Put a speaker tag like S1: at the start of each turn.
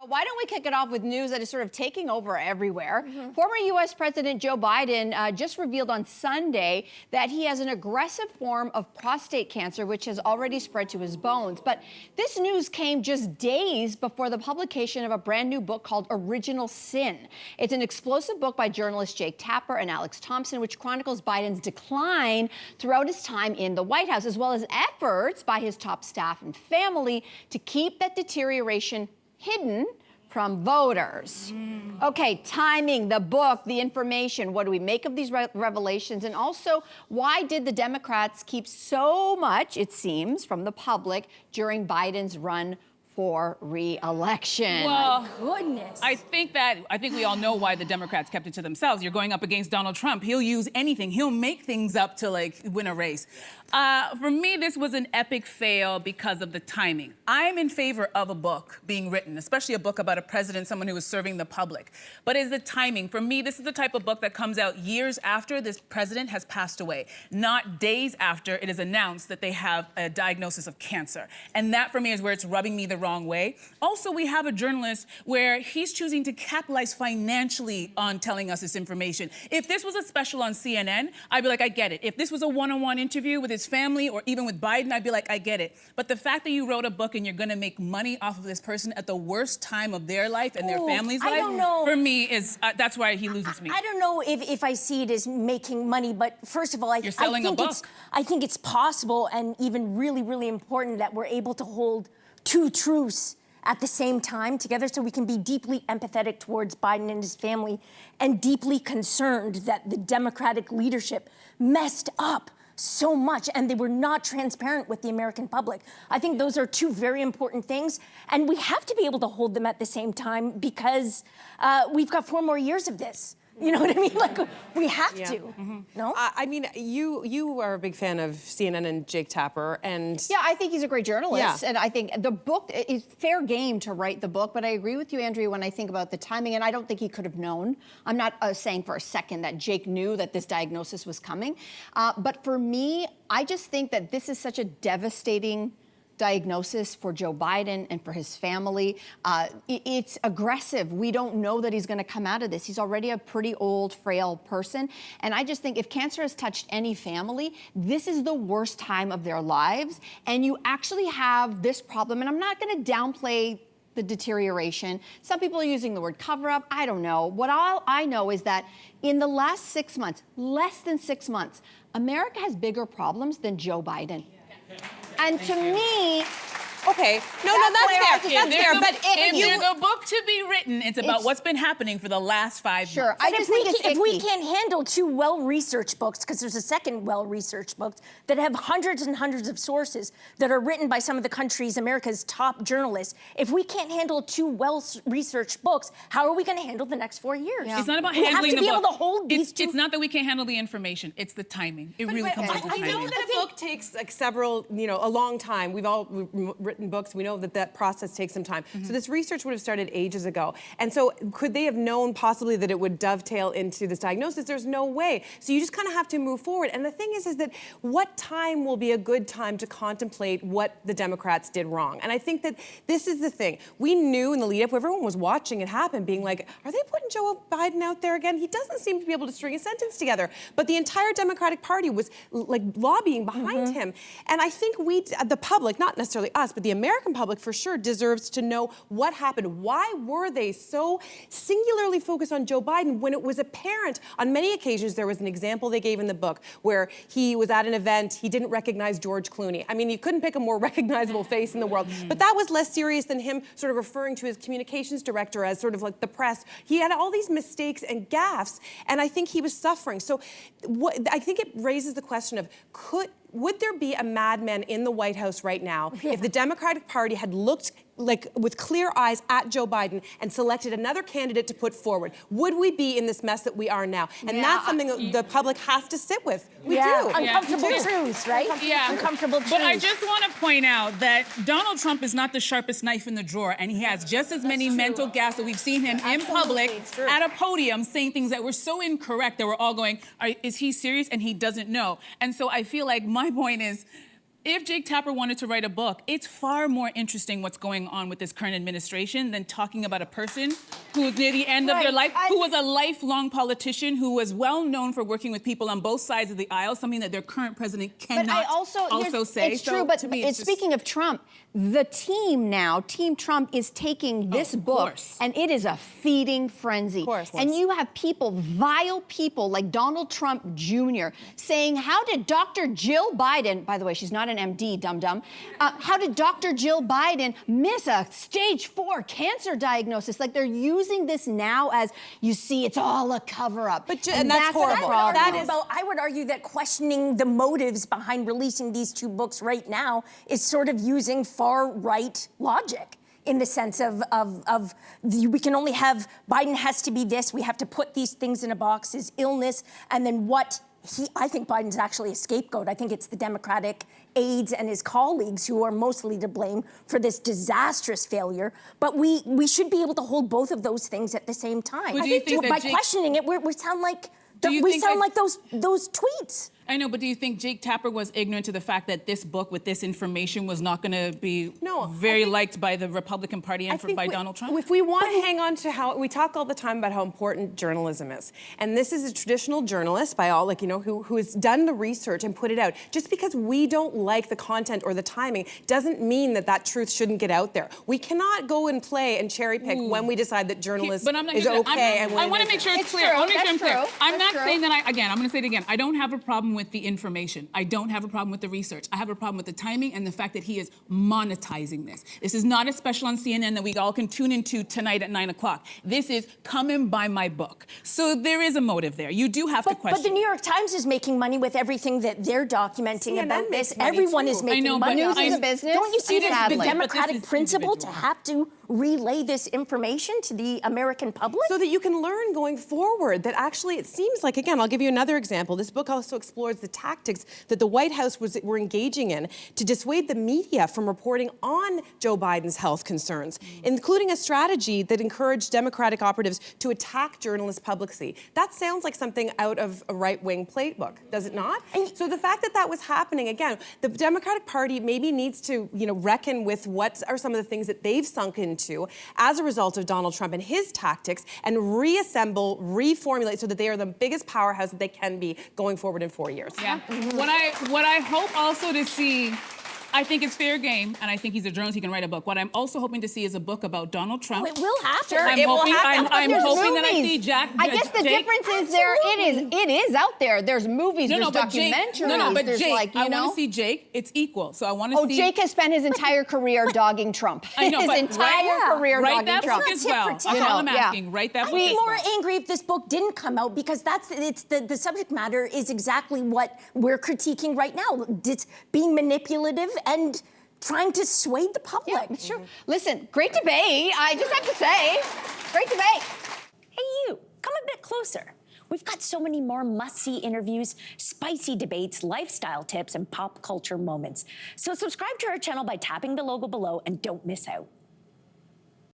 S1: Why don't we kick it off with news that is sort of taking over everywhere? Former U.S. President Joe Biden just revealed on Sunday that he has an aggressive form of prostate cancer, which has already spread to his bones. But this news came just days before the publication of a brand new book called Original Sin. It's an explosive book by journalists Jake Tapper and Alex Thompson, which chronicles Biden's decline throughout his time in the White House, as well as efforts by his top staff and family to keep that deterioration hidden from voters. Okay, timing, the book, the information. What do we make of these revelations? And also, why did the Democrats keep so much, it seems, from the public during Biden's run for re-election?
S2: Well,
S3: my goodness.
S2: I think we all know why the Democrats kept it to themselves. You're going up against Donald Trump. He'll use anything. He'll make things up to like win a race. For me, this was an epic fail because of the timing. I'm in favor of a book being written, especially a book about a president, someone who is serving the public. But is the timing. For me, this is the type of book that comes out years after this president has passed away, not days after it is announced that they have a diagnosis of cancer. And that, for me, is where it's rubbing me the wrong way. Also, we have a journalist where he's choosing to capitalize financially on telling us this information. If this was a special on CNN, I'd be like, I get it. If this was a one-on-one interview with his family or even with Biden, I'd be like, I get it. But the fact that you wrote a book and you're gonna make money off of this person at the worst time of their life and their family's life, for me, is that's why he loses me.
S3: I don't know if I see it as making money, but first of all, I think it's possible and even really, really important that we're able to hold two truths at the same time together, so we can be deeply empathetic towards Biden and his family and deeply concerned that the Democratic leadership messed up so much and they were not transparent with the American public. I think those are two very important things, and we have to be able to hold them at the same time because we've got 4 more years of this. You know what I mean? Like, we have to. No?
S4: I mean, you are a big fan of CNN and Jake Tapper, and...
S1: Yeah, I think he's a great journalist.
S4: Yeah.
S1: And I think the book is fair game to write the book, but I agree with you, Andrea, when I think about the timing, and I don't think he could have known. I'm not saying for a second that Jake knew that this diagnosis was coming. But for me, I just think that this is such a devastating diagnosis for Joe Biden and for his family. It's aggressive. We don't know that he's going to come out of this. He's already a pretty old, frail person. And I just think if cancer has touched any family, this is the worst time of their lives. And you actually have this problem, and I'm not going to downplay the deterioration. Some people are using the word cover-up. I don't know. What all I know is that in the last 6 months, less than 6 months, America has bigger problems than Joe Biden. And to me,
S4: Okay, no, that's fair. That's fair. But
S2: if there's a book to be written, it's about what's been happening for the last 5
S1: sure,
S2: months.
S1: I just think it's
S3: if we can't handle 2 well-researched books, because there's a second well-researched book that have hundreds and hundreds of sources that are written by some of the country's, America's top journalists, if we can't handle 2 well-researched books, how are we going to handle the next 4 years?
S2: Yeah. It's not about handling the book.
S3: We have to be able to hold these two.
S2: It's not that we can't handle the information. It's the timing. It really comes down to timing.
S4: I know that a book takes like several, a long time. We've all written books. We know that process takes some time. So this research would have started ages ago. And so could they have known possibly that it would dovetail into this diagnosis? There's no way. So you just kind of have to move forward. And the thing is that what time will be a good time to contemplate what the Democrats did wrong? And I think that this is the thing. We knew in the lead up, everyone was watching it happen, being like, are they putting Joe Biden out there again? He doesn't seem to be able to string a sentence together. But the entire Democratic Party was like lobbying behind him. And I think the public, not necessarily us, but the American public for sure deserves to know what happened. Why were they so singularly focused on Joe Biden when it was apparent on many occasions? There was an example they gave in the book where he was at an event, he didn't recognize George Clooney. I mean, you couldn't pick a more recognizable face in the world, but that was less serious than him sort of referring to his communications director as sort of like the press. He had all these mistakes and gaffes, and I think he was suffering. So I think it raises the question of would there be a madman in the White House right now if the Democratic Party had looked like with clear eyes at Joe Biden and selected another candidate to put forward? Would we be in this mess that we are now? And that's something that the public has to sit with. We do.
S3: Uncomfortable truths, right?
S2: Yeah.
S3: Uncomfortable truths.
S2: But I just want to point out that Donald Trump is not the sharpest knife in the drawer, and he has just as many mental gaffes that we've seen him in public at a podium saying things that were so incorrect that we're all going, is he serious? And he doesn't know. And so I feel like my point is, if Jake Tapper wanted to write a book, it's far more interesting what's going on with this current administration than talking about a person who's near the end of their life, who was a lifelong politician, who was well known for working with people on both sides of the aisle, something that their current president cannot say.
S1: It's true, but speaking of Trump, the team now, Team Trump, is taking this book, and it is a feeding frenzy. And you have people, vile people like Donald Trump Jr., saying, how did Dr. Jill Biden, by the way, she's not an MD, dum-dum, how did Dr. Jill Biden miss a stage 4 cancer diagnosis? Like, they're using this now as, you see, it's all a cover-up.
S4: And that's horrible.
S3: I would argue that questioning the motives behind releasing these 2 books right now is sort of using far-right logic, in the sense of we can only have, Biden has to be this, we have to put these things in a box, his illness, and then I think Biden's actually a scapegoat. I think it's the Democratic aides and his colleagues who are mostly to blame for this disastrous failure. But we should be able to hold both of those things at the same time.
S2: I think
S3: by questioning it, we sound like those tweets.
S2: I know, but do you think Jake Tapper was ignorant to the fact that this book with this information was not going to be very liked by the Republican Party and by Donald Trump?
S4: If we want to hang on to how, we talk all the time about how important journalism is. And this is a traditional journalist, by all, who has done the research and put it out. Just because we don't like the content or the timing doesn't mean that truth shouldn't get out there. We cannot go and play and cherry pick when we decide that journalism is okay.
S2: I want to make sure it's clear. I want to make sure I'm clear. I'm not saying that I'm going to say it again. I don't have a problem with the information. I don't have a problem with the research. I have a problem with the timing and the fact that he is monetizing this. This is not a special on CNN that we all can tune into tonight at 9 o'clock. This is come and buy my book. So there is a motive there. You do have to question.
S3: But the New York Times is making money with everything that they're documenting about this. Everyone is making money.
S1: News is a business.
S3: Don't you see it as the
S1: Sadly.
S3: democratic principle to have to relay this information to the American public?
S4: So that you can learn going forward that actually it seems like, again, I'll give you another example. This book also explores the tactics that the White House were engaging in to dissuade the media from reporting on Joe Biden's health concerns, including a strategy that encouraged Democratic operatives to attack journalists publicly. That sounds like something out of a right-wing playbook, does it not? So the fact that was happening, again, the Democratic Party maybe needs to, reckon with what are some of the things that they've sunk into as a result of Donald Trump and his tactics, and reassemble, reformulate so that they are the biggest powerhouse that they can be going forward in 4 years.
S2: Yeah. What I hope also to see, I think it's fair game, and I think he's a journalist, he can write a book. What I'm also hoping to see is a book about Donald Trump.
S3: It will happen.
S1: Sure,
S2: I'm hoping that I see Jack.
S1: I guess the difference is it is out there. There's movies, there's documentaries.
S2: But
S1: there's
S2: Jake, I want to see Jake. It's equal. So I want to see.
S1: Jake has spent his entire career dogging Trump.
S2: I know,
S1: his entire career
S2: write
S1: dogging
S2: that
S1: Trump.
S2: book as well. That's all I'm asking. Write that book
S3: I'd
S2: as
S3: be
S2: well.
S3: more angry if this book didn't come out, because the subject matter is exactly what we're critiquing right now. It's being manipulative and trying to sway the public.
S1: Yeah, it's true. Listen, great debate. I just have to say, great debate.
S5: Hey, you, come a bit closer. We've got so many more must-see interviews, spicy debates, lifestyle tips, and pop culture moments. So subscribe to our channel by tapping the logo below and don't miss out.